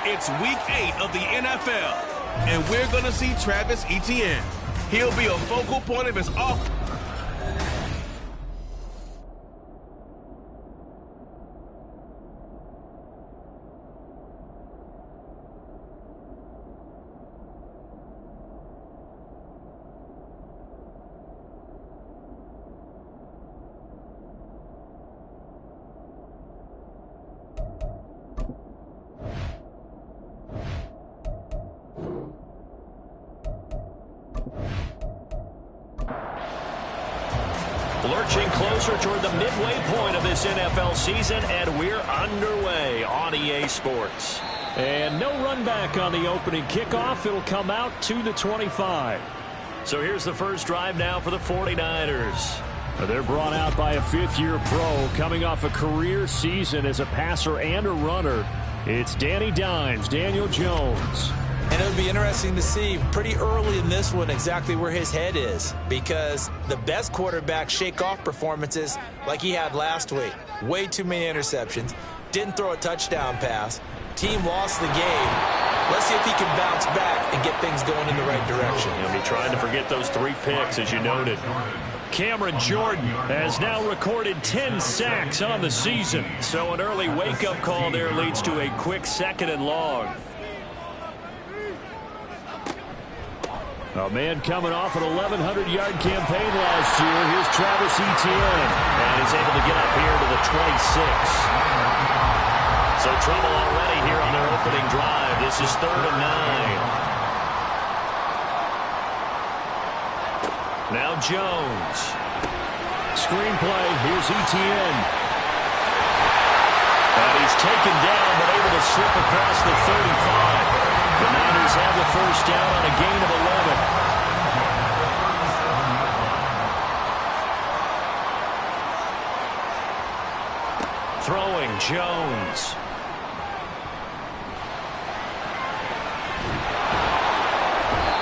It's week 8 of the NFL, and we're going to see Travis Etienne. He'll be a focal point of his offense. Lurching closer toward the midway point of this NFL season, and we're underway on EA Sports. And no run back on the opening kickoff. It'll come out to the 25. So here's the first drive now for the 49ers. They're brought out by a fifth-year pro coming off a career season as a passer and a runner. It's Danny Dimes, Daniel Jones. And it would be interesting to see pretty early in this one exactly where his head is, because the best quarterback shake-off performances like he had last week, way too many interceptions, didn't throw a touchdown pass, team lost the game. Let's see if he can bounce back and get things going in the right direction. He'll be trying to forget those 3 picks, as you noted. Cameron Jordan has now recorded 10 sacks on the season. So an early wake-up call there leads to a quick 2nd and long. A man coming off an 1,100-yard campaign last year. Here's Travis Etienne. And he's able to get up here to the 26. So trouble already here on their opening drive. This is 3rd and 9. Now Jones. Screenplay. Here's Etienne. And he's taken down, but able to slip across the 35. The Niners have the first down on a gain of 11. Throwing Jones.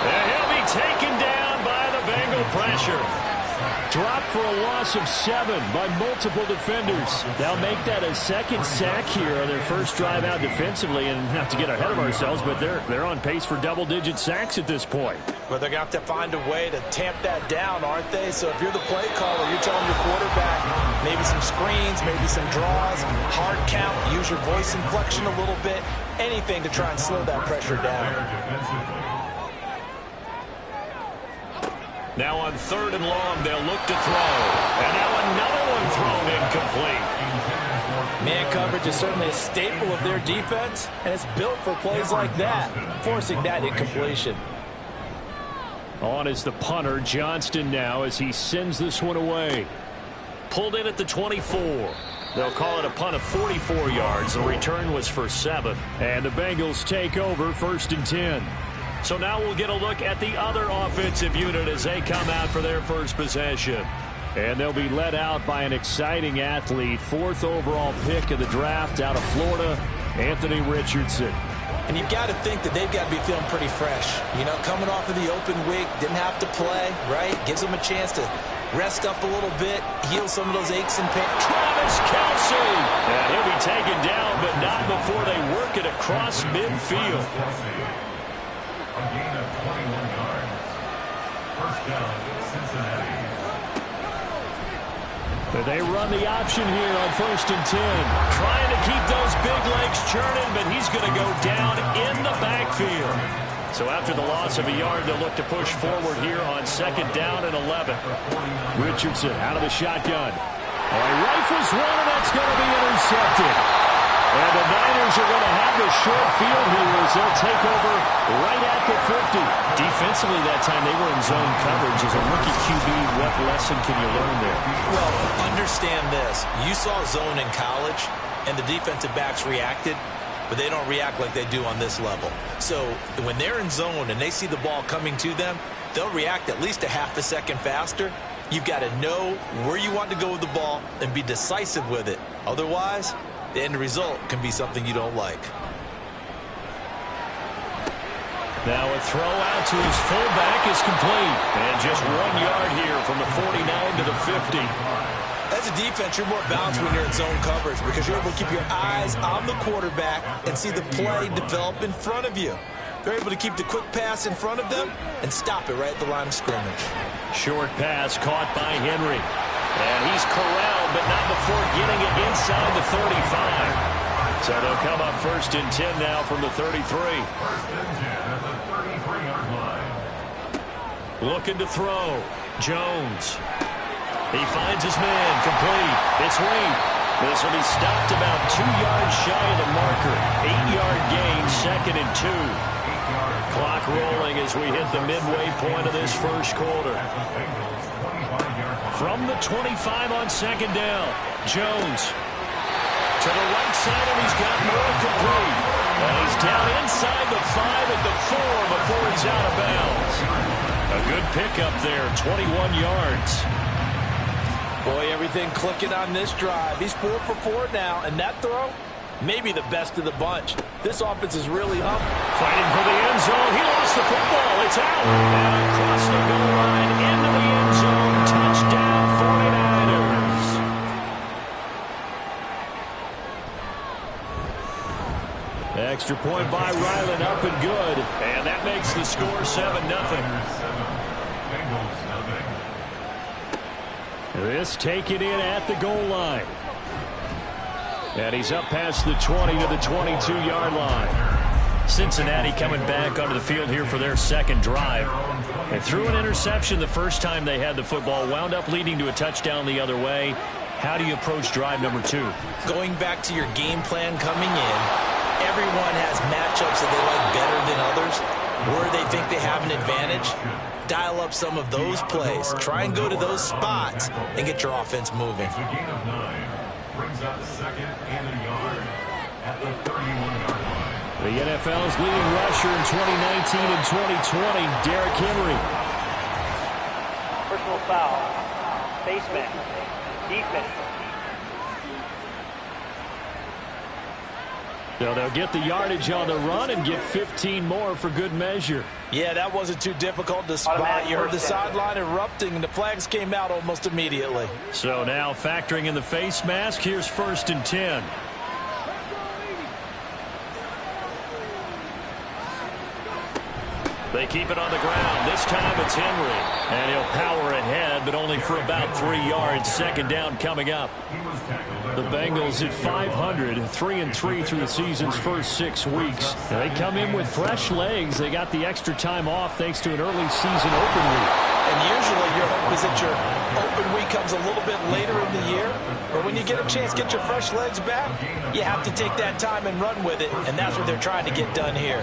And he'll be taken down by the Bengal pressure. Dropped for a loss of 7 by multiple defenders. They'll make that a 2nd sack here on their first drive out defensively, and not to get ahead of ourselves, but they're on pace for double-digit sacks at this point. Well, they're going to have to find a way to tamp that down, aren't they? So if you're the play caller, you're telling your quarterback maybe some screens, maybe some draws, hard count, use your voice inflection a little bit, anything to try and slow that pressure down. Now on 3rd and long, they'll look to throw. And now another one thrown incomplete. Man coverage is certainly a staple of their defense, and it's built for plays like that, forcing that incompletion. On is the punter, Johnston, now as he sends this one away. Pulled in at the 24. They'll call it a punt of 44 yards. The return was for 7. And the Bengals take over 1st and 10. So now we'll get a look at the other offensive unit as they come out for their first possession. And they'll be led out by an exciting athlete, 4th overall pick of the draft out of Florida, Anthony Richardson. And you've got to think that they've got to be feeling pretty fresh. You know, coming off of the open week, didn't have to play, right? Gives them a chance to rest up a little bit, heal some of those aches and pains. Travis Kelce! And he'll be taken down, but not before they work it across midfield. A gain of 21 yards. First down, Cincinnati. They run the option here on 1st and 10. Trying to keep those big legs churning, but he's going to go down in the backfield. So after the loss of a yard, they'll look to push forward here on 2nd down and 11. Richardson out of the shotgun. Rifles one, and that's going to be intercepted. And the Niners are going to have the short field here as they'll take over right at the 50. Defensively that time, they were in zone coverage. As a rookie QB, what lesson can you learn there? Well, understand this. You saw zone in college, and the defensive backs reacted, but they don't react like they do on this level. So when they're in zone and they see the ball coming to them, they'll react at least a half a second faster. You've got to know where you want to go with the ball and be decisive with it. Otherwise, the end result can be something you don't like. Now a throw out to his fullback is complete. And just 1 yard here from the 49 to the 50. As a defense, you're more balanced when you're in zone coverage because you're able to keep your eyes on the quarterback and see the play develop in front of you. They're able to keep the quick pass in front of them and stop it right at the line of scrimmage. Short pass caught by Henry. And he's corralled, but not before getting it inside the 35. So they'll come up 1st and 10 now from the 33. 1st and 10 at the 33-yard line. Looking to throw. Jones. He finds his man. Complete. It's Reed. This will be stopped about 2 yards shy of the marker. 8-yard gain, 2nd and 2. Clock rolling as we hit the midway point of this first quarter. From the 25 on 2nd down. Jones. To the right side, and he's got more complete. And he's down inside the 5 at the 4 before he's out of bounds. A good pickup there, 21 yards. Boy, everything clicking on this drive. He's 4 for 4 now, and that throw, maybe the best of the bunch. This offense is really humming. Fighting for the end zone. He lost the football. It's out. And across the goal line, into the end zone. Touchdown, 49ers. Extra point by Ryland, up and good. And that makes the score 7-0. This taken in at the goal line. And he's up past the 20 to the 22-yard line. Cincinnati coming back onto the field here for their second drive. They threw an interception the first time they had the football, wound up leading to a touchdown the other way. How do you approach drive number 2? Going back to your game plan coming in, everyone has matchups that they like better than others, where they think they have an advantage. Dial up some of those plays. Try and go to those spots and get your offense moving. It's a gain of 9. Brings up 2nd and a yard at the 31-yard line. The NFL's leading rusher in 2019 and 2020, Derrick Henry. Personal foul. Face mask. Defense. So they'll get the yardage on the run and get 15 more for good measure. Yeah, that wasn't too difficult to spot. You heard the sideline erupting, and the flags came out almost immediately. So now factoring in the face mask, here's 1st and 10. They keep it on the ground. This time it's Henry. And he'll power ahead, but only for about 3 yards. 2nd down coming up. The Bengals at 500, 3-3 through the season's first 6 weeks. They come in with fresh legs. They got the extra time off thanks to an early season open week. And usually your hope is that your open week comes a little bit later in the year. But when you get a chance to get your fresh legs back, you have to take that time and run with it. And that's what they're trying to get done here.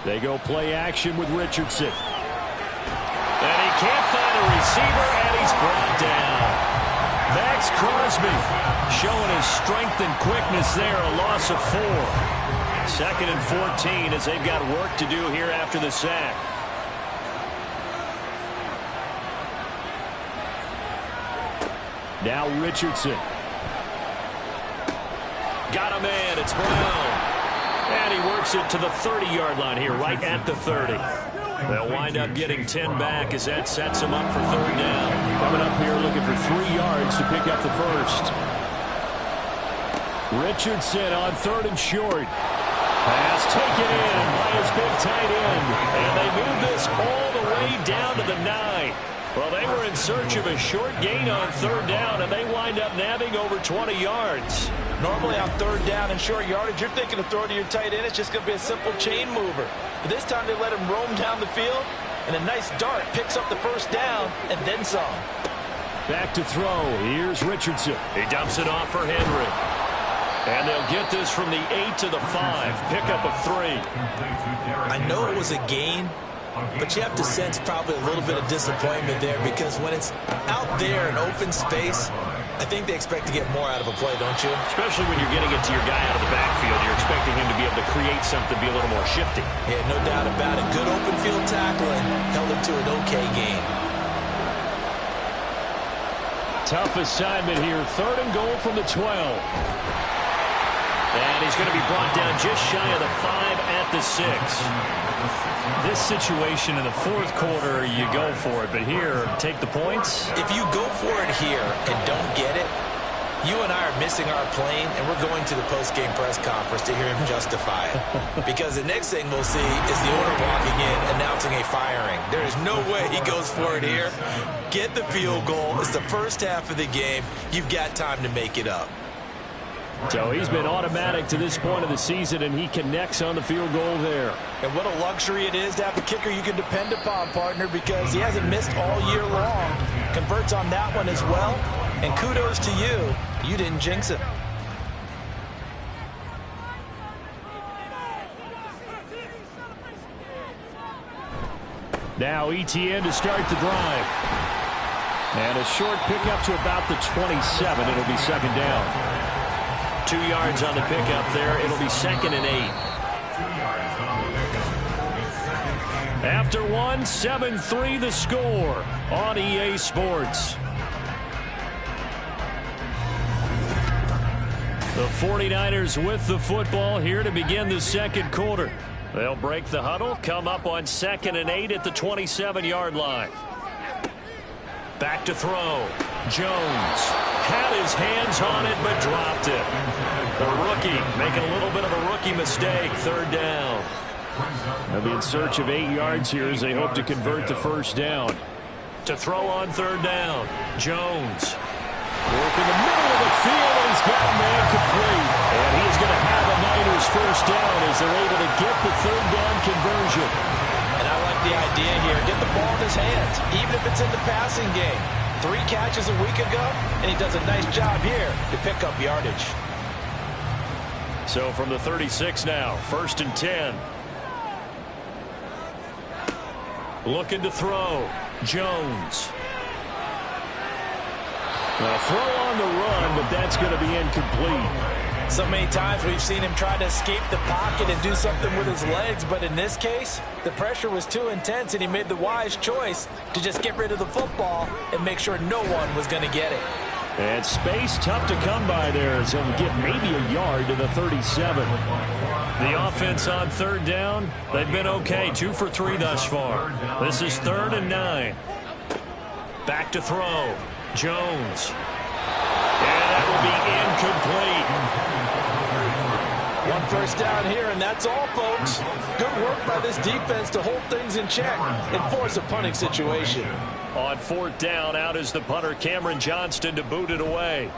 They go play action with Richardson. And he can't find a receiver, and he's brought down. Max Crosby showing his strength and quickness there, a loss of 4. 2nd and 14 as they've got work to do here after the sack. Now Richardson. Got a man, it's Brown. And he works it to the 30-yard line here, right at the 30. They'll wind up getting 10 back as that sets them up for 3rd down. Coming up here looking for 3 yards to pick up the first. Richardson on 3rd and short. Pass taken in by his big tight end. And they move this all the way down to the 9. Well, they were in search of a short gain on 3rd down, and they wind up nabbing over 20 yards. Normally on 3rd down and short yardage, you're thinking of throwing to your tight end. It's just going to be a simple chain mover. But this time they let him roam down the field, and a nice dart picks up the 1st down and then some. Back to throw. Here's Richardson. He dumps it off for Henry. And they'll get this from the 8 to the 5. Pickup of 3. I know it was a gain, but you have to sense probably a little bit of disappointment there because when it's out there in open space, I think they expect to get more out of a play, don't you? Especially when you're getting it to your guy out of the backfield. You're expecting him to be able to create something, be a little more shifty. Yeah, no doubt about it. Good open field tackling held him to an okay gain. Tough assignment here. 3rd and goal from the 12. And he's going to be brought down just shy of the 5 at the 6. This situation in the 4th quarter, you go for it. But here, take the points. If you go for it here and don't get it, you and I are missing our plane, and we're going to the post-game press conference to hear him justify it. Because the next thing we'll see is the owner walking in, announcing a firing. There is no way he goes for it here. Get the field goal. It's the first half of the game. You've got time to make it up. So he's been automatic to this point of the season, and he connects on the field goal there. And what a luxury it is to have a kicker you can depend upon, partner, because he hasn't missed all year long. Converts on that one as well. And kudos to you. You didn't jinx it. Now ETN to start the drive. And a short pickup to about the 27. It'll be 2nd down. 2 yards on the pickup there. It'll be 2nd and 8. After one, 7-3 the score on EA Sports. The 49ers with the football here to begin the 2nd quarter. They'll break the huddle, come up on 2nd and 8 at the 27-yard line. Back to throw. Jones had his hands on it but dropped it. The rookie making a little bit of a rookie mistake. 3rd down. They'll be in search of 8 yards here as they hope to convert the 1st down. To throw on 3rd down. Jones. Work in the middle of the field, and he's got a man complete. And he's going to have a Niners 1st down as they're able to get the 3rd down conversion. And I like the idea here. Get the ball in his hands, even if it's in the passing game. 3 catches a week ago, and he does a nice job here to pick up yardage. So from the 36 now, 1st and 10. Looking to throw. Jones. Now throw on the run, but that's going to be incomplete. So many times we've seen him try to escape the pocket and do something with his legs, but in this case, the pressure was too intense, and he made the wise choice to just get rid of the football and make sure no one was going to get it. And space tough to come by there, so he'll get maybe a yard to the 37. The offense on 3rd down, they've been okay, 2 for 3 thus far. This is 3rd and 9. Back to throw. Jones. And that will be incomplete. 1 first down here, and that's all, folks. Good work by this defense to hold things in check and force a punting situation. On 4th down, out is the punter, Cameron Johnston, to boot it away.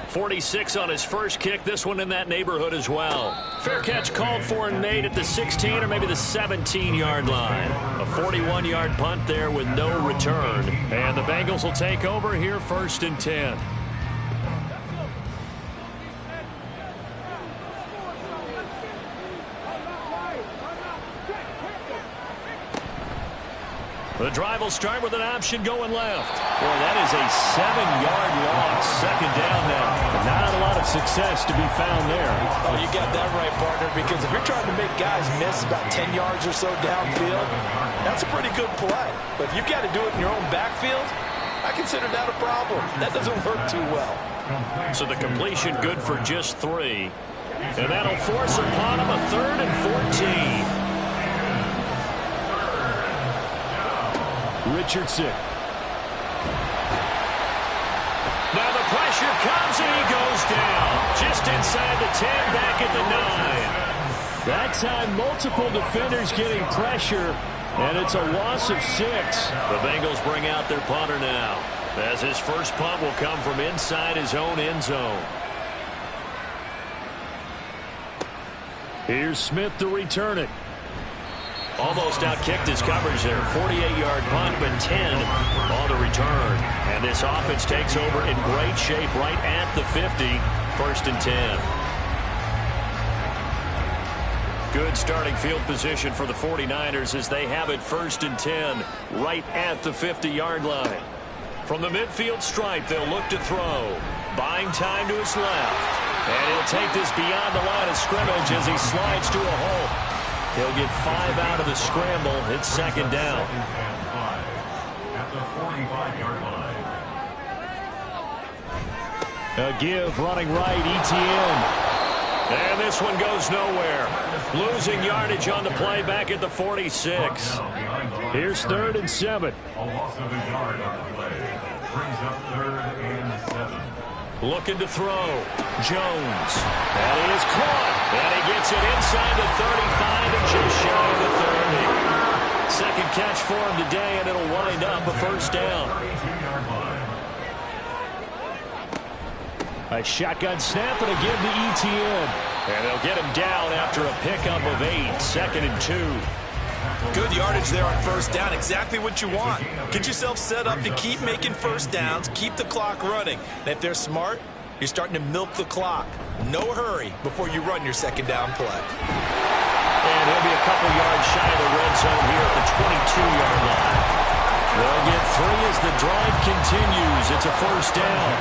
46 on his first kick, this one in that neighborhood as well. Fair catch called for and made at the 16 or maybe the 17-yard line. A 41-yard punt there with no return. And the Bengals will take over here 1st and 10. The drive will start with an option going left. Boy, that is a 7-yard loss. 2nd down now. Not a lot of success to be found there. Oh, you got that right, partner, because if you're trying to make guys miss about 10 yards or so downfield, that's a pretty good play. But if you've got to do it in your own backfield, I consider that a problem. That doesn't work too well. So the completion good for just 3. And that'll force upon him a 3rd and 14. Richardson. Now the pressure comes and he goes down. Just inside the 10, back at the 9. That time multiple defenders getting pressure, and it's a loss of 6. The Bengals bring out their punter now, as his first punt will come from inside his own end zone. Here's Smith to return it. Almost outkicked his coverage there. 48-yard punt, but 10 on the return. And this offense takes over in great shape right at the 50. 1st and 10. Good starting field position for the 49ers as they have it 1st and 10 right at the 50-yard line. From the midfield stripe, they'll look to throw. Buying time to his left. And he'll take this beyond the line of scrimmage as he slides to a hole. He'll get 5 out of the scramble. It's 2nd down. At the 45-yard line. A give running right, Etienne. And this one goes nowhere. Losing yardage on the play back at the 46. Here's 3rd and 7. A loss of a yard on the play. Brings up 3rd and 7. Looking to throw. Jones. That is caught. And he gets it inside the 35 and just shy of the 30. Second catch for him today, and it'll wind up a first down. 32-yard line. A shotgun snap and a give to Etienne. And they'll get him down after a pickup of 8. 2nd and 2. Good yardage there on first down. Exactly what you want. Get yourself set up to keep making first downs, keep the clock running. And if they're smart, you're starting to milk the clock. No hurry before you run your second down play. And he'll be a couple yards shy of the red zone here at the 22-yard line. They'll get 3 as the drive continues. It's a first down.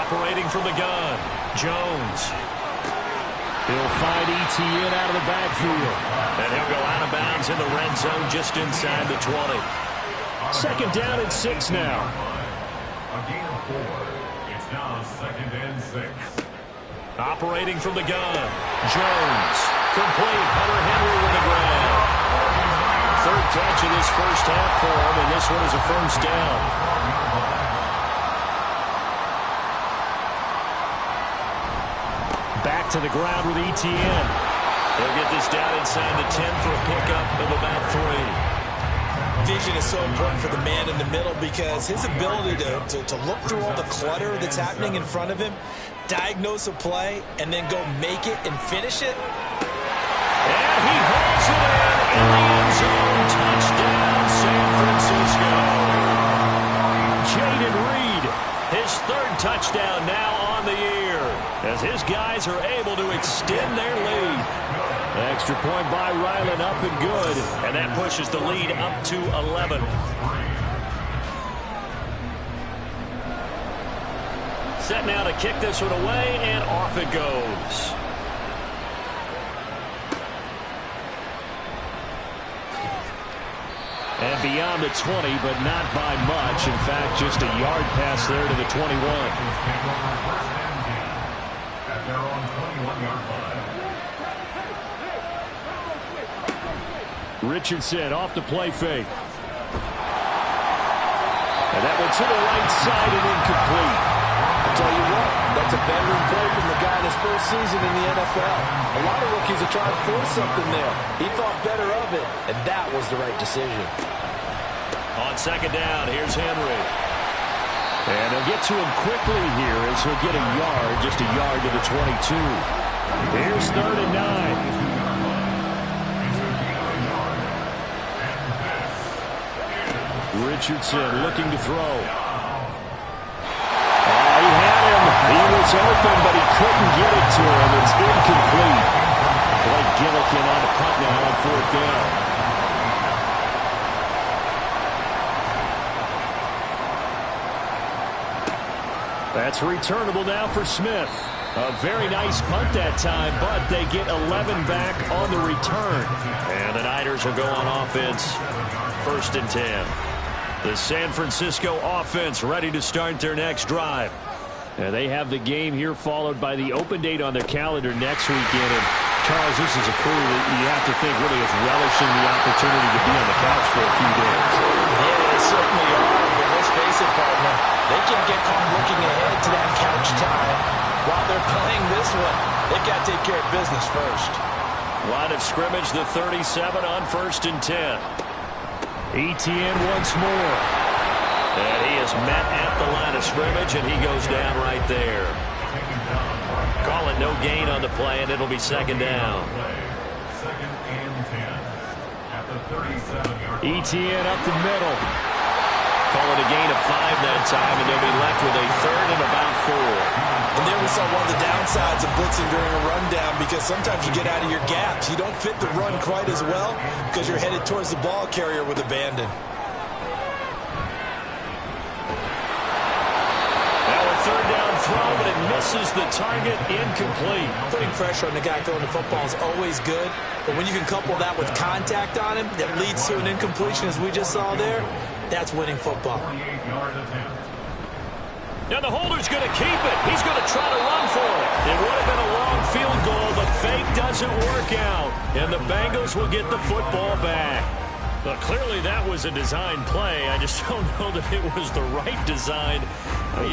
Operating from the gun, Jones. He'll find Etienne out of the backfield. And he'll go out of bounds in the red zone just inside the 20. 2nd down and 6 now. A gain of 4. It's now 2nd and 6. Operating from the gun, Jones. Complete. Hunter Henry with the ground. 3rd catch of this first half for him, and this one is a first down. Back to the ground with Etienne. They'll get this down inside the 10 for a pickup of about 3. Vision is so important for the man in the middle because his ability to look through all the clutter that's happening in front of him, diagnose a play, and then go make it and finish it. And he hauls it in the end zone. Touchdown, San Francisco. Jayden Reed, his 3rd touchdown now on the year, as his guys are able to extend their lead. extra point by Ryland, up and good. And that pushes the lead up to 11. Set now to kick this one away, and off it goes. And beyond the 20, but not by much. In fact, just a yard pass there to the 21. At their own 21-yard line. Richardson off the play fake. And that one to the right side and incomplete. I'll tell you what, that's a veteran play from the guy in his first season in the NFL. A lot of rookies are trying to force something there. He thought better of it, and that was the right decision. On second down, here's Henry. And they'll get to him quickly here as he'll get a yard, just a yard to the 22. Here's 3rd and 9. Richardson looking to throw. He had him. He was open, but he couldn't get it to him. It's incomplete. Blake Gillikin on the punt now on 4th down. That's returnable now for Smith. A very nice punt that time, but they get 11 back on the return. And the Niners will go on offense. 1st and 10. The San Francisco offense ready to start their next drive. And they have the game here followed by the open date on their calendar next weekend. And Charles, this is a crew that you have to think really is relishing the opportunity to be on the couch for a few days. Yeah, they certainly are, but let's face it, partner. They can't get caught looking ahead to that couch time while they're playing this one. They've got to take care of business first. Line of scrimmage, the 37 on 1st and 10. Etienne once more. And he is met at the line of scrimmage, and he goes down right there. Call it no gain on the play, and it'll be 2nd down. 2nd and 10. At the 37-yard line. Etienne up the middle. Call it a gain of 5 that time, and they'll be left with a 3rd and about 4. And there we saw one of the downsides of blitzing during a rundown, because sometimes you get out of your gaps. You don't fit the run quite as well because you're headed towards the ball carrier with abandon. Now a 3rd down throw, but it misses the target, incomplete. Putting pressure on the guy throwing the football is always good, but when you can couple that with contact on him that leads to an incompletion as we just saw there, That's winning football. 48-yard attempt. Now the holder's going to keep it. He's going to try to run for it. It would have been a long field goal, but fake doesn't work out. And the Bengals will get the football back. Well, clearly that was a design play. I just don't know that it was the right design.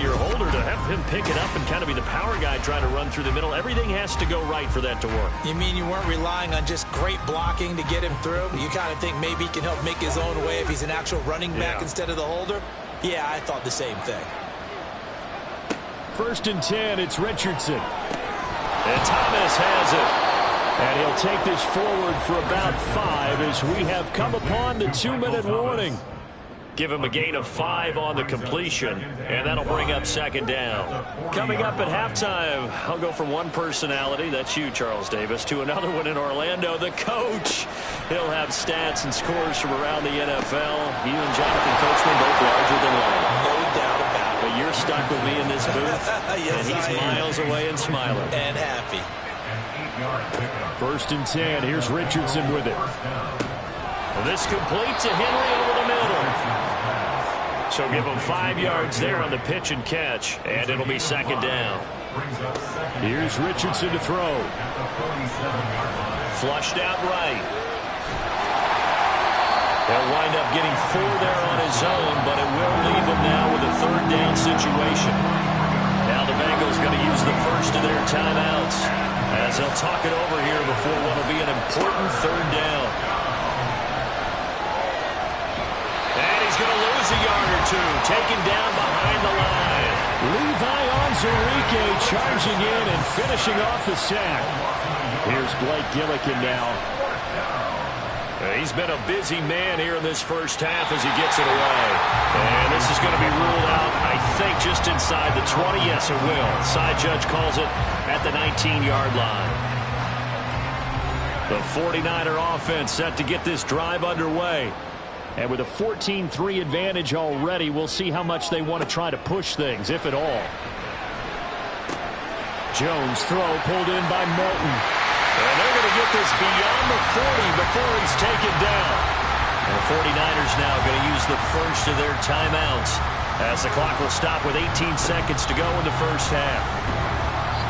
Your holder to have him pick it up and kind of be the power guy trying to run through the middle. Everything has to go right for that to work. You mean you weren't relying on just great blocking to get him through? You kind of think maybe he can help make his own way if he's an actual running back instead of the holder? Yeah, I thought the same thing. 1st and 10, it's Richardson. And Thomas has it. And he'll take this forward for about 5 as we have come upon the 2-minute warning. Give him a gain of 5 on the completion, and that'll bring up 2nd down. Coming up at halftime, I'll go from one personality, that's you, Charles Davis, to another one in Orlando, the coach. He'll have stats and scores from around the NFL. You and Jonathan Coachman both larger than life. No doubt about it. But you're stuck with me in this booth, yes, and he's miles away and smiling. And happy. 1st and 10, here's Richardson with it. This complete to Henry over the middle. So give him 5 yards there on the pitch and catch, and it'll be 2nd down. Here's Richardson to throw. Flushed out right. He'll wind up getting 4 there on his own, but it will leave him now with a 3rd down situation. Now the Bengals going to use the first of their timeouts as they'll talk it over here before what will be an important 3rd down. And he's going to lose a yard or 2, taken down behind the line. Levi Onwuzurike charging in and finishing off the sack. Here's Blake Gillikin now. He's been a busy man here in this first half as he gets it away. And this is going to be ruled out, I think, just inside the 20. Yes, it will. Side judge calls it at the 19-yard line. The 49er offense set to get this drive underway. And with a 14-3 advantage already, we'll see how much they want to try to push things, if at all. Jones throw pulled in by Melton. And they're going to get this beyond the 40 before he's taken down. And the 49ers now going to use the first of their timeouts as the clock will stop with 18 seconds to go in the first half.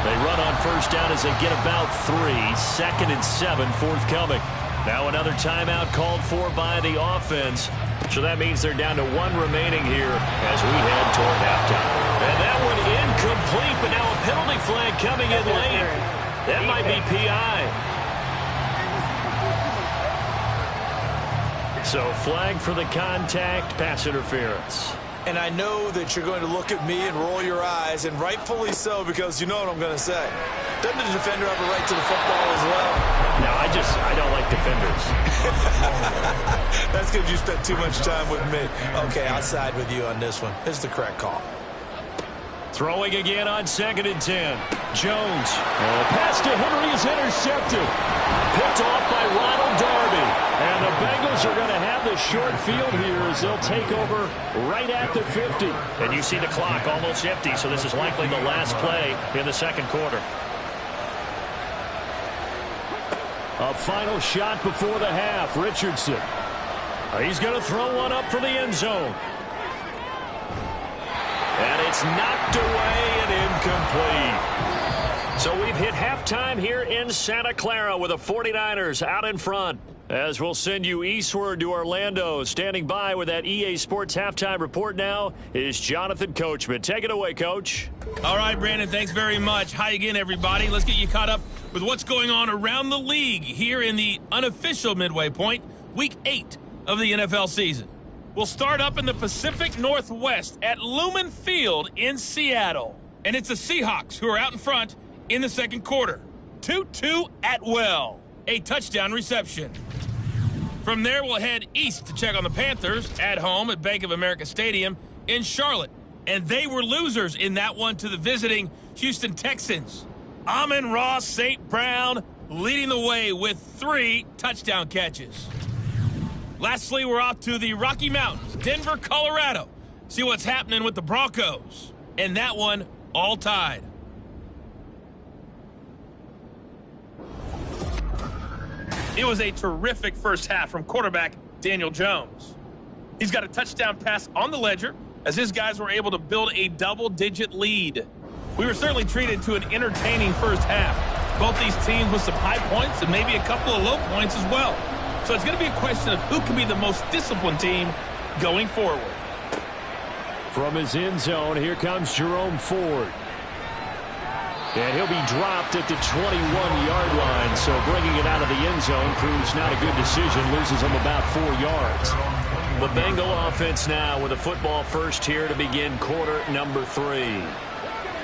They run on 1st down as they get about 3. 2nd and 7 forthcoming. Now another timeout called for by the offense. So that means they're down to 1 remaining here as we head toward halftime. And that one incomplete, but now a penalty flag coming in late. That might be PI. So flag for the contact, pass interference. And I know that you're going to look at me and roll your eyes, and rightfully so, because you know what I'm going to say. Doesn't the defender have a right to the football as well? No, I don't like defenders. That's because you spent too much time with me. Okay, I'll side with you on this one. It's the correct call. Throwing again on 2nd and 10. Jones. Pass to Henry is intercepted. Picked off by Ronald Darby. And the Bengals are going to have the short field here as they'll take over right at the 50. And you see the clock almost empty, so this is likely the last play in the 2nd quarter. A final shot before the half. Richardson. He's going to throw one up for the end zone. And it's knocked away and incomplete. So we've hit halftime here in Santa Clara with the 49ers out in front. As we'll send you eastward to Orlando. Standing by with that EA Sports halftime report now is Jonathan Coachman. Take it away, Coach. All right, Brandon, thanks very much. Hi again, everybody. Let's get you caught up with what's going on around the league here in the unofficial midway point, Week 8 of the NFL season. We'll start up in the Pacific Northwest at Lumen Field in Seattle. And it's the Seahawks who are out in front in the 2nd quarter. Tutu Atwell, a touchdown reception. From there, we'll head east to check on the Panthers at home at Bank of America Stadium in Charlotte. And they were losers in that one to the visiting Houston Texans. Amon-Ra St. Brown leading the way with 3 touchdown catches. Lastly, we're off to the Rocky Mountains, Denver, Colorado. See what's happening with the Broncos. And that one all tied. It was a terrific first half from quarterback Daniel Jones. He's got a touchdown pass on the ledger as his guys were able to build a double-digit lead. We were certainly treated to an entertaining first half. Both these teams with some high points and maybe a couple of low points as well. So it's going to be a question of who can be the most disciplined team going forward. From his end zone, here comes Jerome Ford. And he'll be dropped at the 21-yard line. So bringing it out of the end zone proves not a good decision. Loses him about 4 yards. The Bengal offense now with a football first here to begin quarter number 3.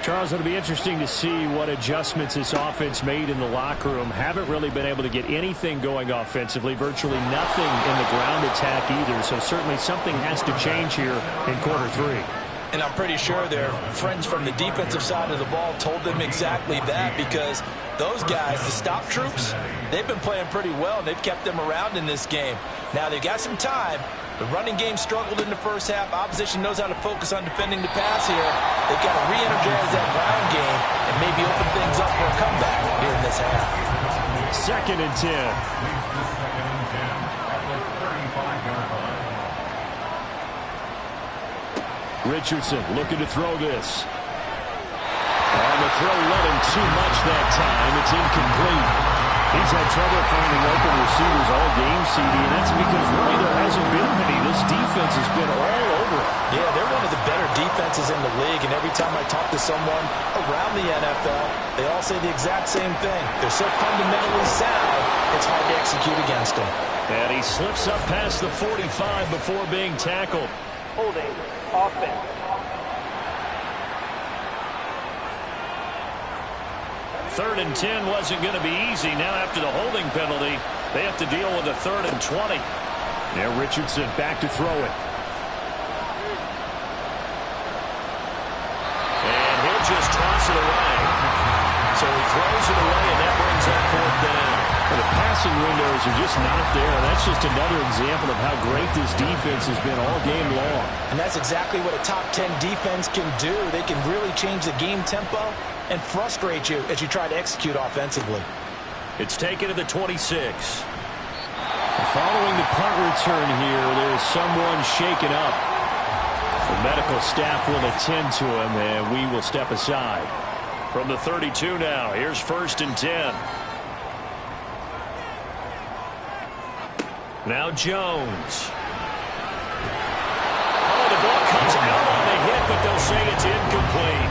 Charles, it'll be interesting to see what adjustments this offense made in the locker room. Haven't really been able to get anything going offensively. Virtually nothing in the ground attack either. So certainly something has to change here in quarter 3. And I'm pretty sure their friends from the defensive side of the ball told them exactly that, because those guys, the stop troops, they've been playing pretty well, and they've kept them around in this game. Now, they've got some time. The running game struggled in the first half. Opposition knows how to focus on defending the pass here. They've got to re-energize that ground game and maybe open things up for a comeback here in this half. 2nd and 10. Richardson looking to throw this. And the throw led him too much that time. It's incomplete. He's had trouble finding open receivers all game, CD, and that's because really there hasn't been many. This defense has been all over it. Yeah, they're one of the better defenses in the league, and every time I talk to someone around the NFL, they all say the exact same thing. They're so fundamentally sound, it's hard to execute against them. And he slips up past the 45 before being tackled. Holding. Offense. Third and 10 wasn't going to be easy. Now after the holding penalty, they have to deal with a 3rd and 20. Now Richardson back to throw it. And he'll just toss it away. So he throws it away, and that brings up 4th down. And the passing windows are just not there. That's just another example of how great this defense has been all game long. And that's exactly what a top 10 defense can do. They can really change the game tempo and frustrate you as you try to execute offensively. It's taken to the 26. Following the punt return here, there's someone shaken up. The medical staff will attend to him, and we will step aside. From the 32 now, here's 1st and 10. Now Jones. Oh, the ball comes out on the hit, but they'll say it's incomplete.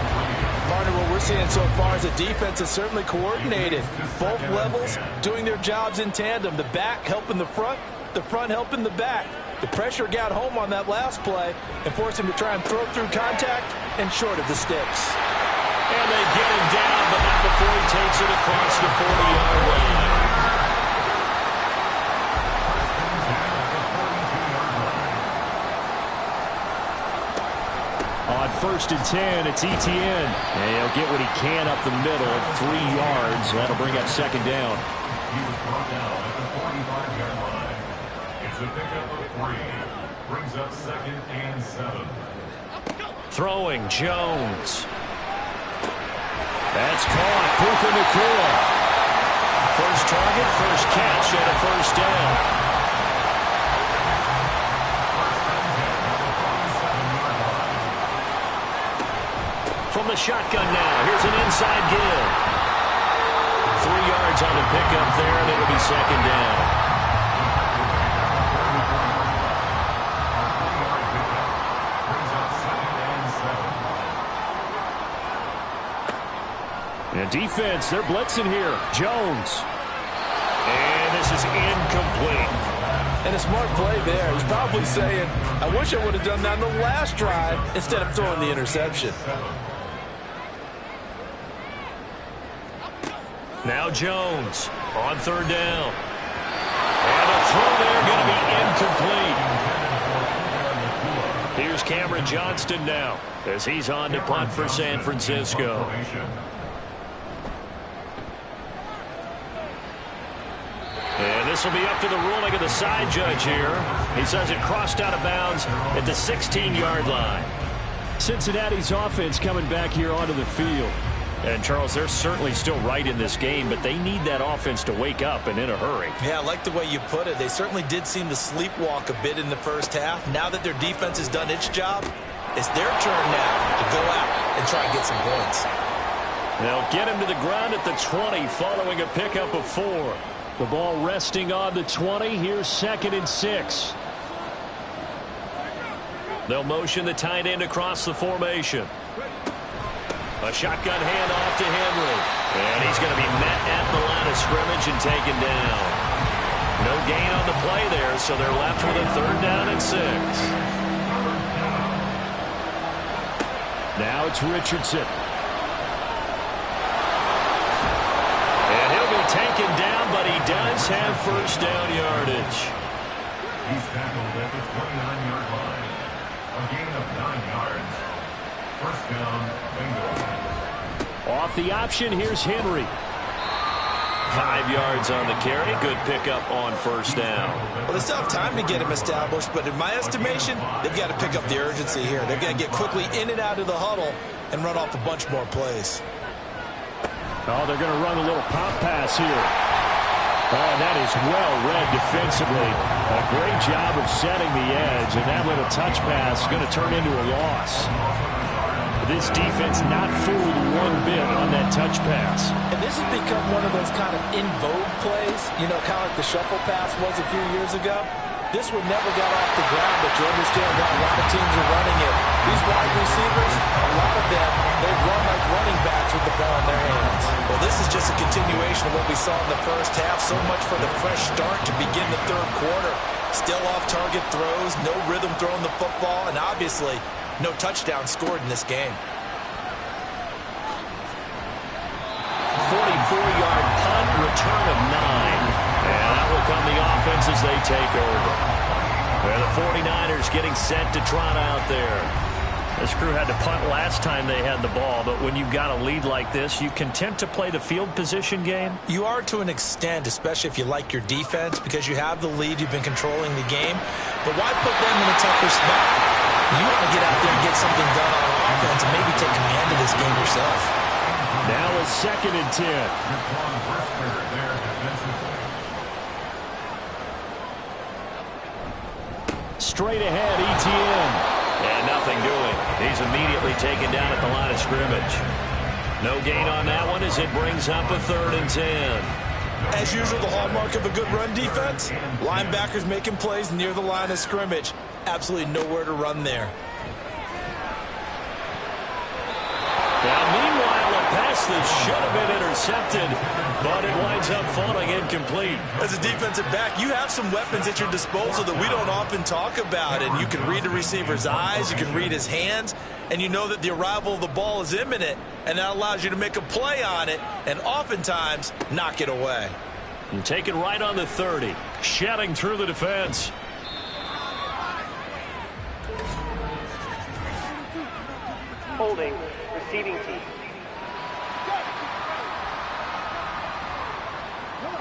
Partner, what we're seeing so far is the defense is certainly coordinated. Both levels doing their jobs in tandem. The back helping the front helping the back. The pressure got home on that last play and forced him to try and throw through contact and short of the sticks. And they get him down, but not before he takes it across the 40-yard line. On 1st and 10, it's Etienne. And he'll get what he can up the middle, 3 yards. That'll bring up 2nd down. He was brought down at the 45-yard line. It's a pickup of 3. Brings up 2nd and 7. Throwing, Jones. That's caught. Puka Nacua. First target, first catch, and a 1st down. From the shotgun now, here's an inside give. 3 yards on the pickup there, and it'll be 2nd down. And defense, they're blitzing here. Jones. And this is incomplete. And a smart play there. He's probably saying, I wish I would have done that in the last drive instead of throwing the interception. Now Jones on 3rd down. And a throw there going to be incomplete. Here's Cameron Johnston now as he's on to punt for San Francisco. And this will be up to the ruling of the side judge here. He says it crossed out of bounds at the 16-yard line. Cincinnati's offense coming back here onto the field. And, Charles, they're certainly still right in this game, but they need that offense to wake up and in a hurry. Yeah, I like the way you put it. They certainly did seem to sleepwalk a bit in the first half. Now that their defense has done its job, it's their turn now to go out and try and get some points. They'll get him to the ground at the 20 following a pickup of 4. The ball resting on the 20. Here's 2nd and 6. They'll motion the tight end across the formation. A shotgun handoff to Henry. And he's going to be met at the line of scrimmage and taken down. No gain on the play there, so they're left with a 3rd down and 6. Now it's Richardson. And he'll be taken down, but he does have first down yardage. He's tackled at the 29-yard line. A gain of 9 yards. First down, Bengals. Off the option, here's Henry. 5 yards on the carry. Good pickup on first down. Well, they still have time to get him established, but in my estimation, they've got to pick up the urgency here. They've got to get quickly in and out of the huddle and run off a bunch more plays. Oh, they're going to run a little pop pass here. Oh, that is well read defensively. A great job of setting the edge, and that little touch pass is going to turn into a loss. This defense not fooled one bit on that touch pass. And this has become one of those kind of in vogue plays, you know, kind of like the shuffle pass was a few years ago. This one never got off the ground, but you understand why a lot of teams are running it. These wide receivers, a lot of them, they run like running backs with the ball in their hands. Well, this is just a continuation of what we saw in the first half. So much for the fresh start to begin the 3rd quarter. Still off-target throws, no rhythm throwing the football, and obviously no touchdown scored in this game. 44-yard punt, return of 9. And that will come the offense as they take over. And the 49ers getting set to trot out there. This crew had to punt last time they had the ball, but when you've got a lead like this, you content to play the field position game? You are to an extent, especially if you like your defense, because you have the lead, you've been controlling the game. But why put them in a tougher spot? You want to get out there and get something done on offense and maybe take command of this game yourself. Now a 2nd and 10. Straight ahead, ETN. And nothing doing. He's immediately taken down at the line of scrimmage. No gain on that one as it brings up a 3rd and 10. As usual, the hallmark of a good run defense, linebackers making plays near the line of scrimmage. Absolutely nowhere to run there. Now, meanwhile, a pass that should have been intercepted, but it winds up falling incomplete. As a defensive back, you have some weapons at your disposal that we don't often talk about, and you can read the receiver's eyes, you can read his hands, and you know that the arrival of the ball is imminent, and that allows you to make a play on it and oftentimes knock it away. And taken right on the 30, shedding through the defense. Holding, receiving team.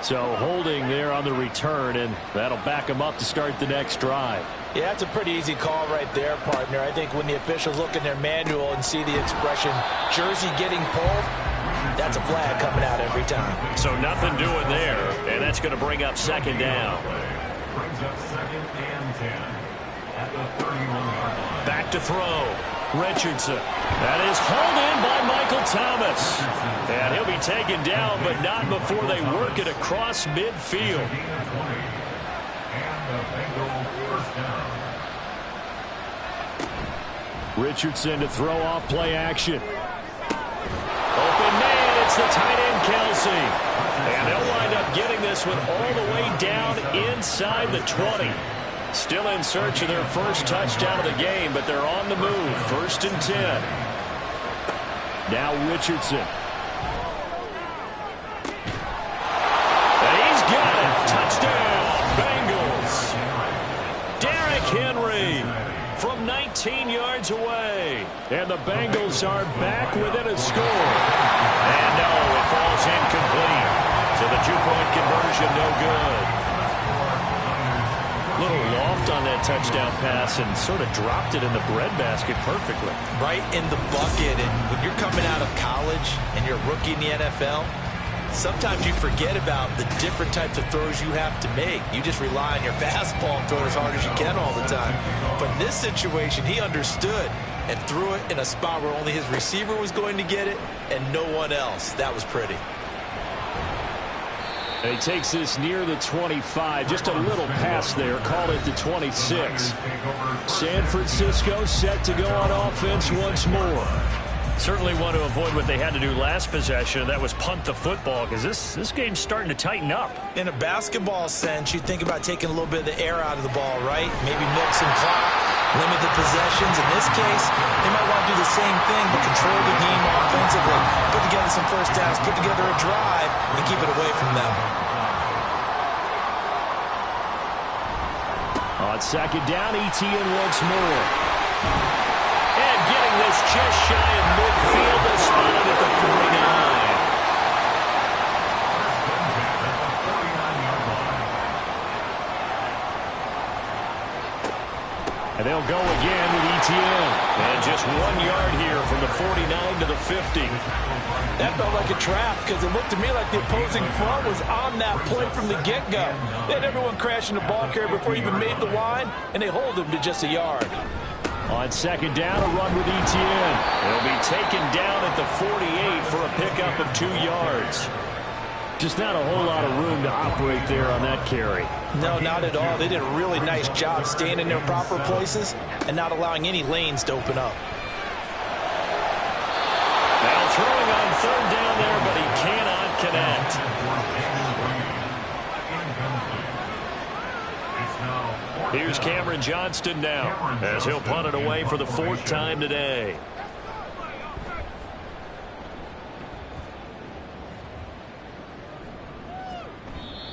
So holding there on the return, and that'll back them up to start the next drive. Yeah, that's a pretty easy call right there, partner. I think when the officials look in their manual and see the expression, jersey getting pulled, that's a flag coming out every time. So nothing doing there, and that's going to bring up 2nd down. Brings up 2nd and 10 at the 31-yard line. Back to throw. Richardson. That is hauled in by Michael Thomas. And he'll be taken down, but not before they work it across midfield. Richardson to throw off play action. Open man, it's the tight end Kelsey. And they'll wind up getting this one all the way down inside the 20. Still in search of their first touchdown of the game, but they're on the move. 1st and 10. Now Richardson. And he's got it. Touchdown, Bengals. Derrick Henry from 19 yards away. And the Bengals are back within a score. And no, it falls incomplete. So the 2-point conversion no good. Little loft on that touchdown pass and sort of dropped it in the breadbasket perfectly. Right in the bucket. And when you're coming out of college and you're a rookie in the NFL, sometimes you forget about the different types of throws you have to make. You just rely on your fastball and throw as hard as you can all the time. But in this situation, he understood and threw it in a spot where only his receiver was going to get it and no one else. That was pretty. And he takes this near the 25. Just a little pass there. Call it the 26. San Francisco set to go on offense once more. Certainly want to avoid what they had to do last possession. That was punt the football, because this game's starting to tighten up. In a basketball sense, you think about taking a little bit of the air out of the ball, right? Maybe milk some clock, limit the possessions. In this case, they might want to do the same thing, but control the game offensively. Put together some first downs, put together a drive, and keep it away from them. On second down, Etienne once more. And getting this just shy of midfield, they spotted at the 49. And they'll go again with Etienne. And just 1 yard here from the 49 to the 50. That felt like a trap because it looked to me like the opposing front was on that play from the get-go. They had everyone crashing the ball carrier before he even made the line, and they hold him to just a yard. On second down, a run with Etienne. He'll be taken down at the 48 for a pickup of 2 yards. Just not a whole lot of room to operate there on that carry. No, not at all. They did a really nice job staying in their proper places and not allowing any lanes to open up. Now throwing on third down there, but he cannot connect. Here's Cameron Johnston now, as he'll punt it away for the 4th time today.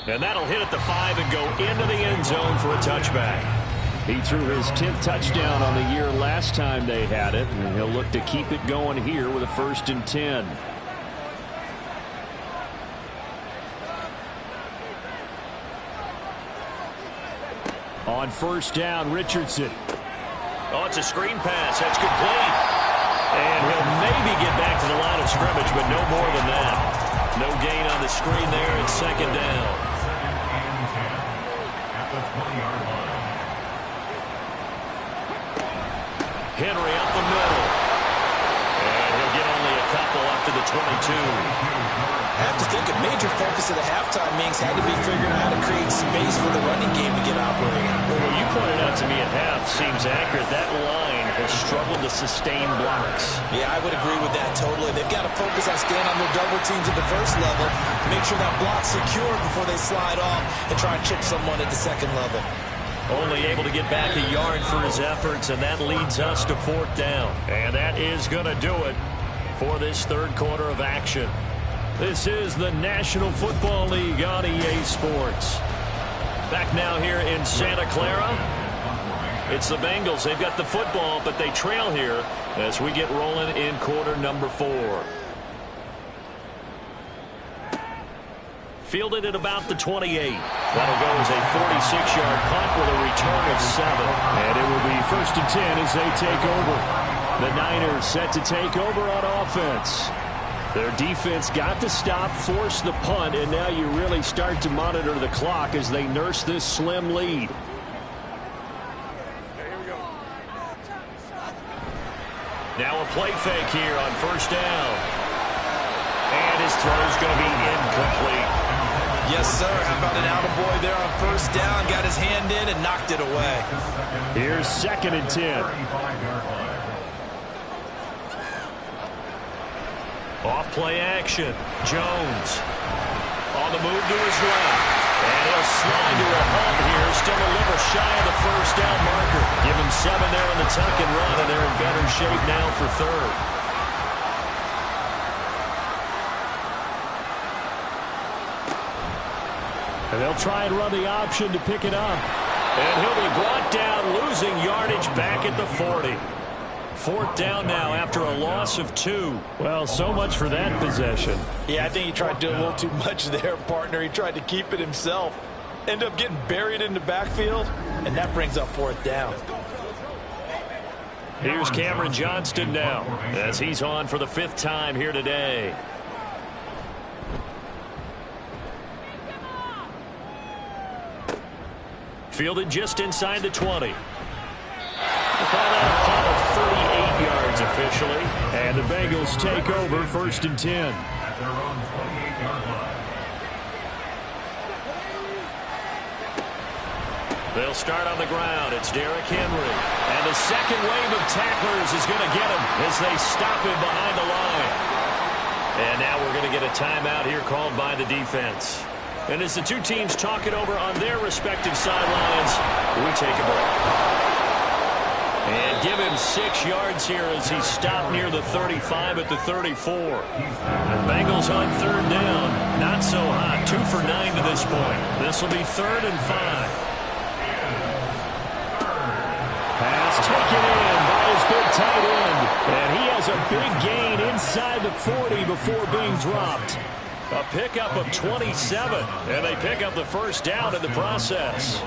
And that'll hit at the 5 and go into the end zone for a touchback. He threw his 10th touchdown on the year last time they had it, and he'll look to keep it going here with a 1st and 10. On first down, Richardson. Oh, it's a screen pass. That's complete. And he'll maybe get back to the line of scrimmage, but no more than that. No gain on the screen there. It's second down. Henry up the middle. And he'll get only a couple up to the 22. I have to think a major focus of the halftime meetings had to be figuring out how to create space for the running game to get operating. Well, what you pointed out to me at half seems accurate. That line has struggled to sustain blocks. Yeah, I would agree with that totally. They've got to focus on staying on their double teams at the first level, make sure that block's secure before they slide off and try and chip someone at the second level. Only able to get back a yard for his efforts, and that leads us to 4th down. And that is going to do it for this 3rd quarter of action. This is the National Football League on EA Sports. Back now here in Santa Clara. It's the Bengals. They've got the football, but they trail here as we get rolling in quarter number 4. Fielded at about the 28. That'll go as a 46-yard punt with a return of 7. And it will be 1st and 10 as they take over. The Niners set to take over on offense. Their defense got the stop, forced the punt, and now you really start to monitor the clock as they nurse this slim lead. Now a play fake here on first down. And his throw's going to be incomplete. Yes, sir. How about an attaboy there on first down? Got his hand in and knocked it away. Here's 2nd and 10. Off play action. Jones on the move to his left. And he'll slide to a halt here. Still a little shy of the first down marker. Give him 7 there in the tuck and run, and they're in better shape now for 3rd. And they'll try and run the option to pick it up. And he'll be brought down, losing yardage back at the 40. 4th down now after a loss of 2. Well, so much for that possession. Yeah, I think he tried to do a little too much there, partner. He tried to keep it himself. Ended up getting buried in the backfield and that brings up 4th down. Here's Cameron Johnston now as he's on for the 5th time here today. Fielded just inside the 20. We'll call that a punt of 38 yards officially. And the Bengals take over 1st and 10. At their own 28-yard line. They'll start on the ground. It's Derrick Henry. And the second wave of tacklers is going to get him as they stop him behind the line. And now we're going to get a timeout here called by the defense. And as the two teams talk it over on their respective sidelines, we take a break. And give him 6 yards here as he stopped near the 35 at the 34. The Bengals on 3rd down. Not so hot. 2 for 9 to this point. This will be 3rd and 5. Pass taken in by his big tight end. And he has a big gain inside the 40 before being dropped. A pickup of 27, and they pick up the 1st down in the process.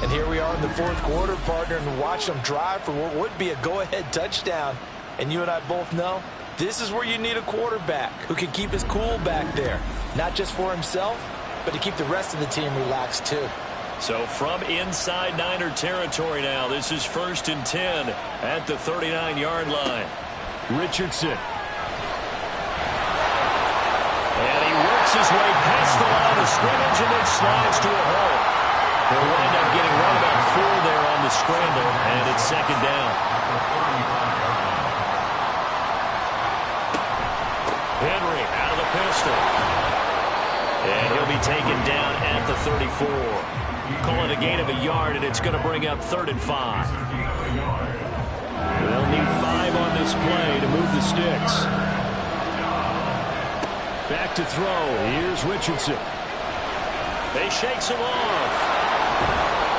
And here we are in the 4th quarter, partner, and watch them drive for what would be a go-ahead touchdown. And you and I both know this is where you need a quarterback who can keep his cool back there. Not just for himself, but to keep the rest of the team relaxed too. So from inside Niner territory now, this is 1st and 10 at the 39-yard line. Richardson. And he works his way past the line of scrimmage and then slides to a hole. They'll wind up getting right about 4 there on the scramble, and it's 2nd down. Henry out of the pistol. And he'll be taken down at the 34. Call it a gain of a yard, and it's going to bring up 3rd and 5. They'll need 5 on this play to move the sticks. Back to throw. Here's Richardson. They shakes him off.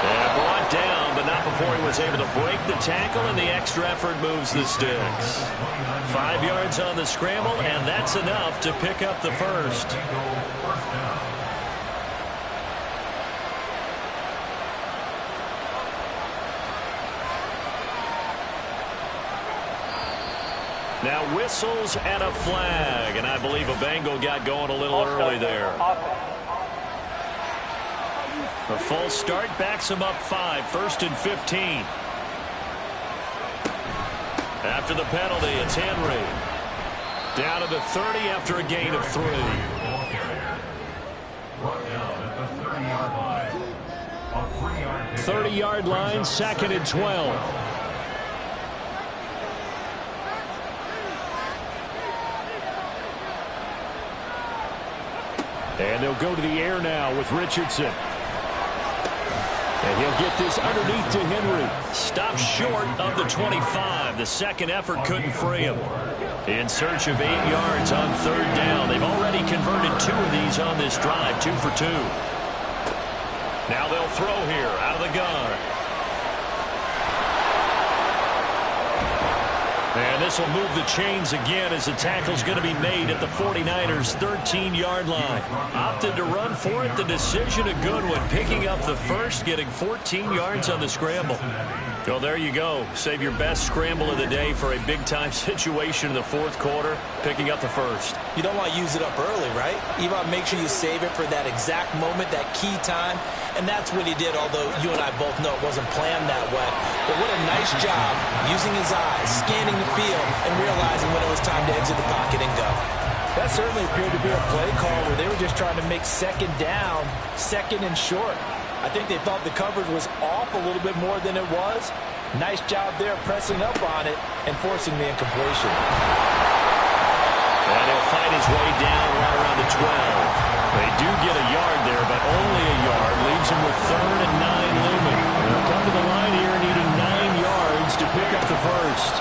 And brought down, but not before he was able to break the tackle, and the extra effort moves the sticks. 5 yards on the scramble, and that's enough to pick up the 1st. Now whistles and a flag, and I believe a Bengal got going a little early there. The false start backs him up 5, 1st and 15. After the penalty, it's Henry. Down to the 30 after a gain of 3. Brought down at the 30-yard line. A 3-yard pickup. 30-yard line, 2nd and 12. And they'll go to the air now with Richardson. And he'll get this underneath to Henry. Stopped short of the 25. The second effort couldn't free him. In search of 8 yards on 3rd down. They've already converted 2 of these on this drive, 2 for 2. Now they'll throw here out of the gun. And this will move the chains again as the tackle's going to be made at the 49ers' 13-yard line. Opted to run for it. The decision a good one. Picking up the 1st, getting 14 yards on the scramble. Well, there you go. Save your best scramble of the day for a big-time situation in the 4th quarter, picking up the 1st. You don't want to use it up early, right? You want to make sure you save it for that exact moment, that key time. And that's what he did, although you and I both know it wasn't planned that way. But what a nice job using his eyes, scanning the field, and realizing when it was time to exit the pocket and go. That certainly appeared to be a play call where they were just trying to make 2nd down, 2nd and short. I think they thought the coverage was off a little bit more than it was. Nice job there pressing up on it and forcing the incompletion. And he'll fight his way down right around the 12. They do get a yard there, but only a yard. Leaves him with 3rd and 9 looming. They'll come to the line here needing 9 yards to pick up the 1st.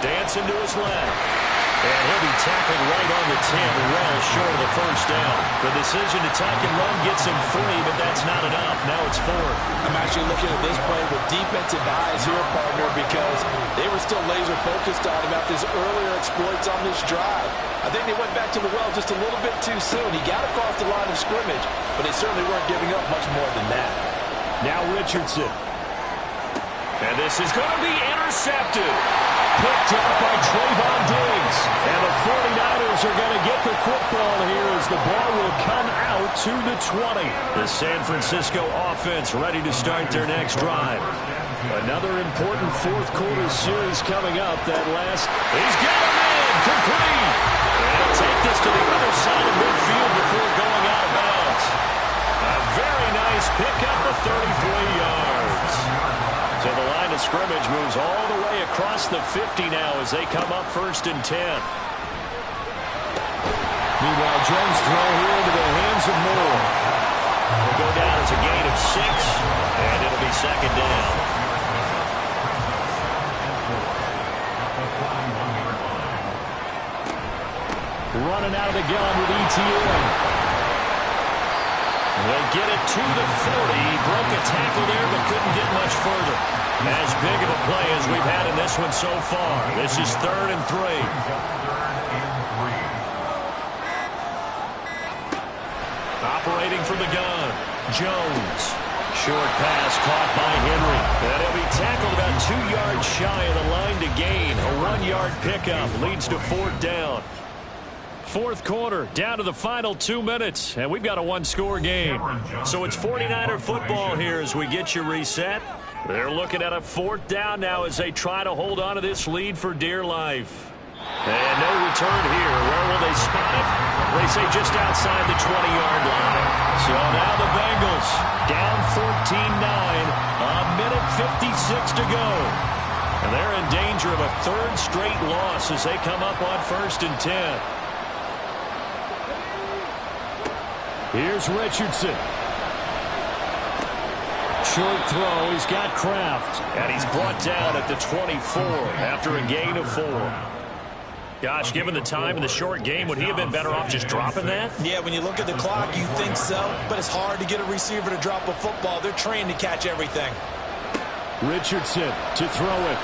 Dancing to his left. And he'll be tackled right on the 10, well short of the 1st down. The decision to tack and run gets him 3, but that's not enough. Now it's 4th. I'm actually looking at this play with defensive eyes here, partner, because they were still laser focused on him after his earlier exploits on this drive. I think they went back to the well just a little bit too soon. He got across the line of scrimmage, but they certainly weren't giving up much more than that. Now Richardson. And this is going to be intercepted. Picked up by Trayvon Diggs. And the 49ers are going to get the football here as the ball will come out to the 20. The San Francisco offense ready to start their next drive. Another important fourth quarter series coming up. That last, he's got him in, complete. And he'll take this to the other side of midfield before going out of bounds. A very nice pickup of 33 yards. So the line of scrimmage moves all the way across the 50 now as they come up 1st and 10. Meanwhile, Jones throw here into the hands of Moore. Will go down as a gain of 6, and it'll be 2nd down. Running out of the gun with ETN. They'll get it to the 40. He broke a tackle there but couldn't get much further. As big of a play as we've had in this one so far. This is 3rd and 3. Operating from the gun, Jones. Short pass caught by Henry. And he'll be tackled about 2 yards shy of the line to gain. A 1-yard pickup leads to 4th down. Fourth quarter, down to the final 2 minutes, and we've got a 1-score game. So it's 49er football here as we get you reset. They're looking at a 4th down now as they try to hold on to this lead for dear life. And no return here. Where will they spot it? They say just outside the 20-yard line. So now the Bengals down 14-9, a minute 56 to go. And they're in danger of a 3rd straight loss as they come up on 1st and 10. Here's Richardson. Short throw. He's got Kraft. And he's brought down at the 24 after a gain of 4. Gosh, given the time in the short game, would he have been better off just dropping that? Yeah, when you look at the clock, you think so. But it's hard to get a receiver to drop a football. They're trained to catch everything. Richardson to throw it.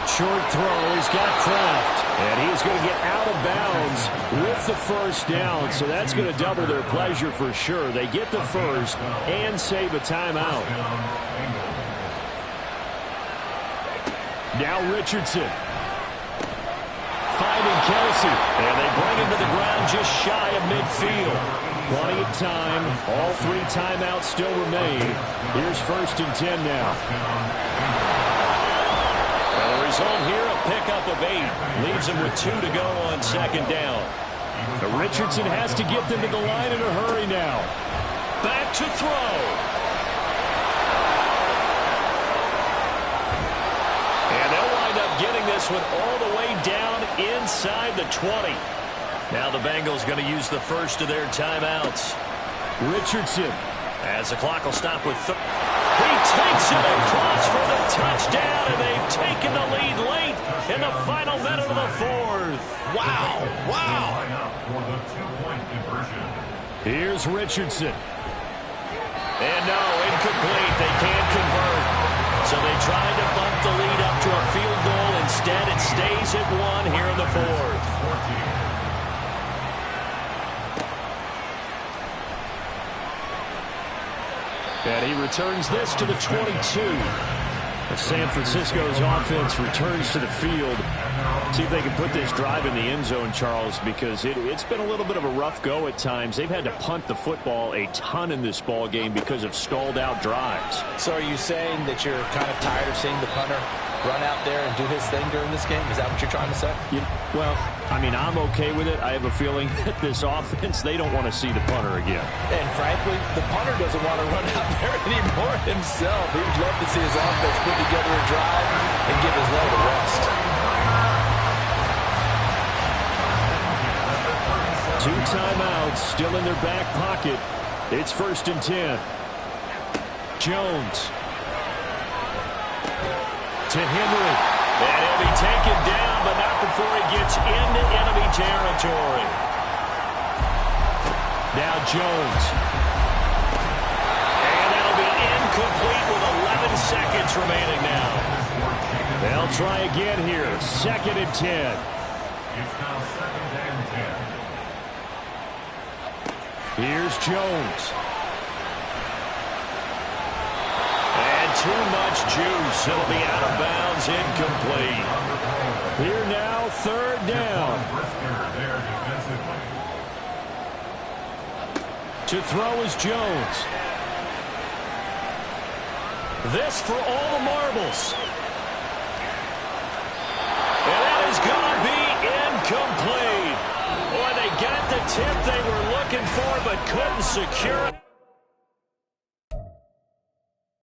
Short throw. He's got Kraft. And he's going to get out of bounds with the 1st down. So that's going to double their pleasure for sure. They get the 1st and save a timeout. Now Richardson. Finding Kelsey. And they bring him to the ground just shy of midfield. Plenty of time. All 3 timeouts still remain. Here's 1st and 10 now. The result here, a pickup of 8. Leaves him with 2 to go on 2nd down. Richardson has to get them to the line in a hurry now. Back to throw. And they'll wind up getting this one all the way down inside the 20. Now the Bengals going to use the first of their timeouts. Richardson. As the clock will stop with he takes it across for the touchdown, and they've taken the lead late in the final minute of the 4th. Wow, wow. Here's Richardson. And no, incomplete. They can't convert. So they tried to bump the lead up to a field goal. Instead, it stays at 1 here in the 4th. And he returns this to the 22. As San Francisco's offense returns to the field. See if they can put this drive in the end zone, Charles, because it's been a little bit of a rough go at times. They've had to punt the football a ton in this ball game because of stalled out drives. So are you saying that you're kind of tired of seeing the punter run out there and do his thing during this game? Is that what you're trying to say? Well, I mean, I'm okay with it. I have a feeling that this offense, they don't want to see the punter again. And frankly, the punter doesn't want to run out there anymore himself. He would love to see his offense put together a drive and give his leg a rest. 2 timeouts still in their back pocket. It's 1st and 10. Jones. To Henry. And he'll be taken down, but not before he gets into enemy territory. Now Jones. And that'll be incomplete with 11 seconds remaining now. They'll try again here. 2nd and 10. It's now 2nd and 10. Here's Jones. And too much juice. It'll be out of bounds, incomplete. Here now, third down. To throw is Jones. This for all the marbles. And that is going to be incomplete. Boy, they got the tip they were looking for, but couldn't secure it.